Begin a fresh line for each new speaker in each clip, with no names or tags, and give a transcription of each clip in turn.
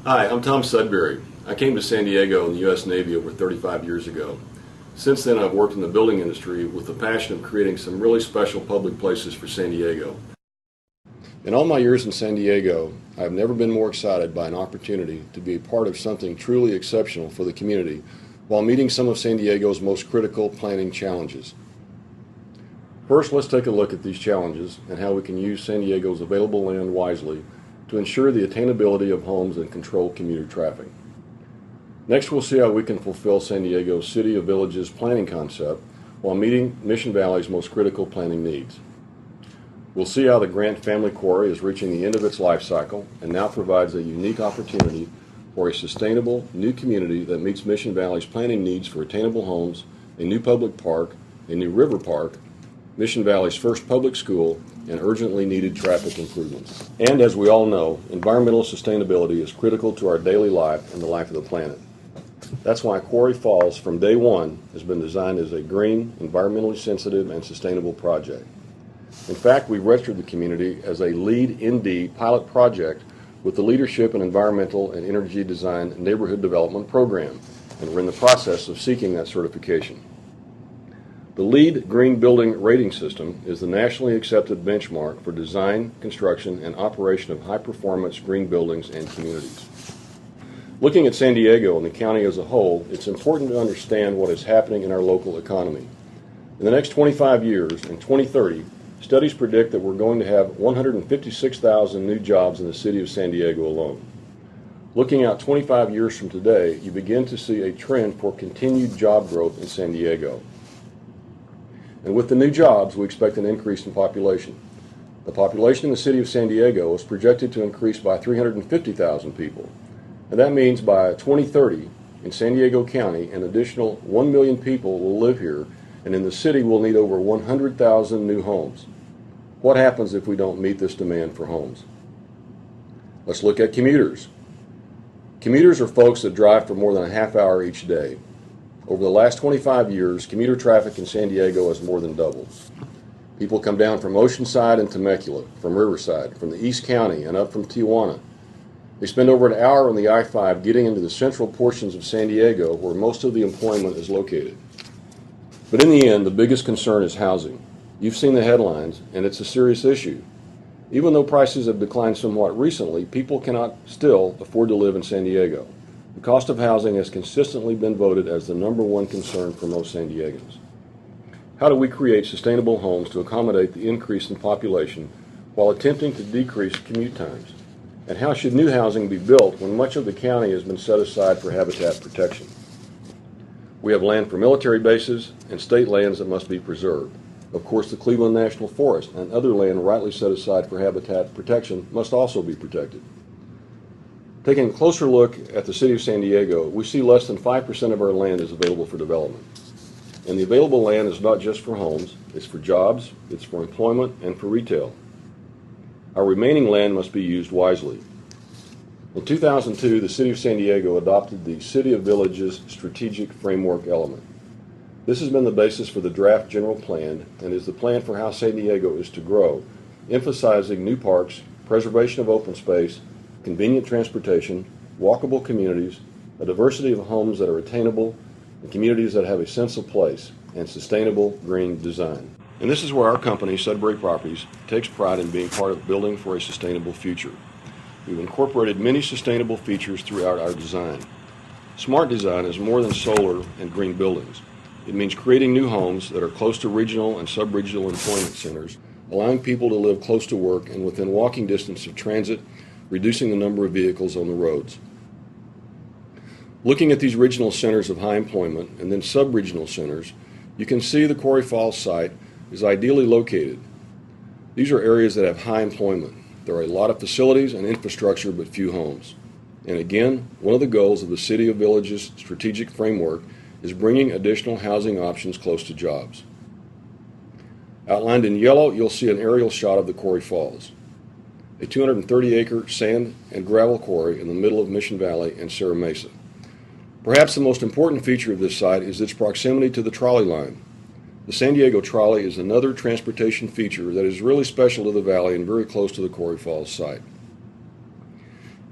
Hi, I'm Tom Sudberry. I came to San Diego in the U.S. Navy over 35 years ago. Since then, I've worked in the building industry with the passion of creating some really special public places for San Diego. In all my years in San Diego, I've never been more excited by an opportunity to be a part of something truly exceptional for the community while meeting some of San Diego's most critical planning challenges. First, let's take a look at these challenges and how we can use San Diego's available land wisely to ensure the attainability of homes and control commuter traffic. Next, we'll see how we can fulfill San Diego's City of Villages planning concept while meeting Mission Valley's most critical planning needs. We'll see how the Grant Family Quarry is reaching the end of its life cycle and now provides a unique opportunity for a sustainable new community that meets Mission Valley's planning needs for attainable homes, a new public park, a new river park, Mission Valley's first public school, and urgently needed traffic improvements. And as we all know, environmental sustainability is critical to our daily life and the life of the planet. That's why Quarry Falls from day one has been designed as a green, environmentally sensitive, and sustainable project. In fact, we registered the community as a LEED ND pilot project with the Leadership in Environmental and Energy Design Neighborhood Development Program, and we're in the process of seeking that certification. The LEED Green Building Rating System is the nationally accepted benchmark for design, construction, and operation of high-performance green buildings and communities. Looking at San Diego and the county as a whole, it's important to understand what is happening in our local economy. In the next 25 years, in 2030, studies predict that we're going to have 156,000 new jobs in the city of San Diego alone. Looking out 25 years from today, you begin to see a trend for continued job growth in San Diego. And with the new jobs, we expect an increase in population. The population in the city of San Diego is projected to increase by 350,000 people. And that means by 2030, in San Diego County, an additional 1 million people will live here, and in the city we'll need over 100,000 new homes. What happens if we don't meet this demand for homes? Let's look at commuters. Commuters are folks that drive for more than a half hour each day. Over the last 25 years, commuter traffic in San Diego has more than doubled. People come down from Oceanside and Temecula, from Riverside, from the East County, and up from Tijuana. They spend over an hour on the I-5 getting into the central portions of San Diego where most of the employment is located. But in the end, the biggest concern is housing. You've seen the headlines, and it's a serious issue. Even though prices have declined somewhat recently, people cannot still afford to live in San Diego. The cost of housing has consistently been voted as the #1 concern for most San Diegans. How do we create sustainable homes to accommodate the increase in population while attempting to decrease commute times? And how should new housing be built when much of the county has been set aside for habitat protection? We have land for military bases and state lands that must be preserved. Of course, the Cleveland National Forest and other land rightly set aside for habitat protection must also be protected. Taking a closer look at the city of San Diego, we see less than 5% of our land is available for development. And the available land is not just for homes, it's for jobs, it's for employment, and for retail. Our remaining land must be used wisely. In 2002, the city of San Diego adopted the City of Villages Strategic Framework element. This has been the basis for the draft general plan and is the plan for how San Diego is to grow, emphasizing new parks, preservation of open space, convenient transportation, walkable communities, a diversity of homes that are attainable, and communities that have a sense of place, and sustainable green design. And this is where our company, Sudberry Properties, takes pride in being part of building for a sustainable future. We've incorporated many sustainable features throughout our design. Smart design is more than solar and green buildings. It means creating new homes that are close to regional and sub-regional employment centers, allowing people to live close to work and within walking distance of transit, reducing the number of vehicles on the roads. Looking at these regional centers of high employment and then sub-regional centers, you can see the Quarry Falls site is ideally located. These are areas that have high employment. There are a lot of facilities and infrastructure but few homes. And again, one of the goals of the City of Villages Strategic Framework is bringing additional housing options close to jobs. Outlined in yellow, you'll see an aerial shot of the Quarry Falls, a 230-acre sand and gravel quarry in the middle of Mission Valley and Serra Mesa. Perhaps the most important feature of this site is its proximity to the trolley line. The San Diego Trolley is another transportation feature that is really special to the valley and very close to the Quarry Falls site.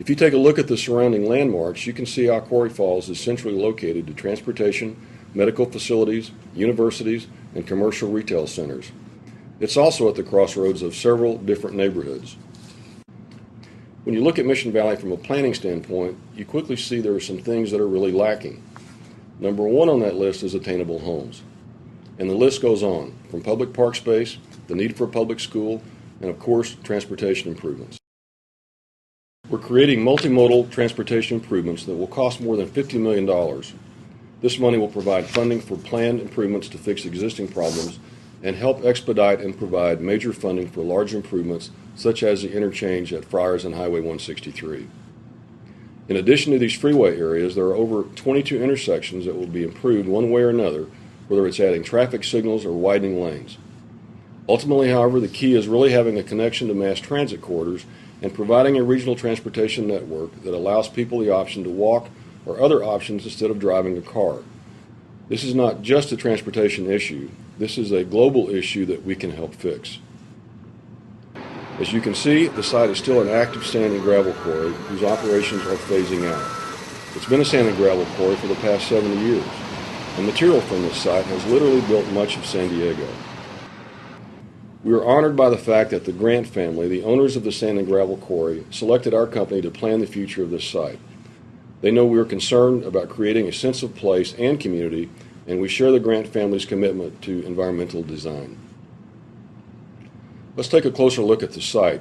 If you take a look at the surrounding landmarks, you can see how Quarry Falls is centrally located to transportation, medical facilities, universities, and commercial retail centers. It's also at the crossroads of several different neighborhoods. When you look at Mission Valley from a planning standpoint, you quickly see there are some things that are really lacking. Number one on that list is attainable homes. And the list goes on, from public park space, the need for a public school, and of course, transportation improvements. We're creating multimodal transportation improvements that will cost more than $50 million. This money will provide funding for planned improvements to fix existing problems and help expedite and provide major funding for large improvements such as the interchange at Friars and Highway 163. In addition to these freeway areas, there are over 22 intersections that will be improved one way or another, whether it's adding traffic signals or widening lanes. Ultimately, however, the key is really having a connection to mass transit corridors and providing a regional transportation network that allows people the option to walk or other options instead of driving a car. This is not just a transportation issue. This is a global issue that we can help fix. As you can see, the site is still an active sand and gravel quarry whose operations are phasing out. It's been a sand and gravel quarry for the past 70 years. The material from this site has literally built much of San Diego. We are honored by the fact that the Grant family, the owners of the sand and gravel quarry, selected our company to plan the future of this site. They know we are concerned about creating a sense of place and community, and we share the Grant family's commitment to environmental design. Let's take a closer look at the site.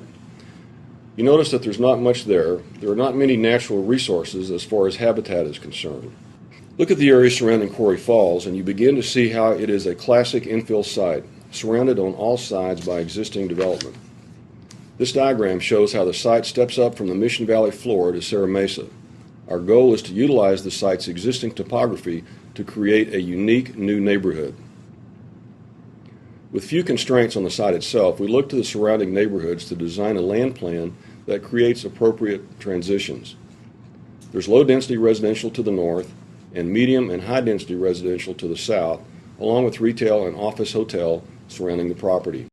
You notice that there's not much there. There are not many natural resources as far as habitat is concerned. Look at the area surrounding Quarry Falls, and you begin to see how it is a classic infill site, surrounded on all sides by existing development. This diagram shows how the site steps up from the Mission Valley floor to Serra Mesa. Our goal is to utilize the site's existing topography to create a unique new neighborhood. With few constraints on the site itself, we look to the surrounding neighborhoods to design a land plan that creates appropriate transitions. There's low-density residential to the north and medium and high-density residential to the south, along with retail and office hotel surrounding the property.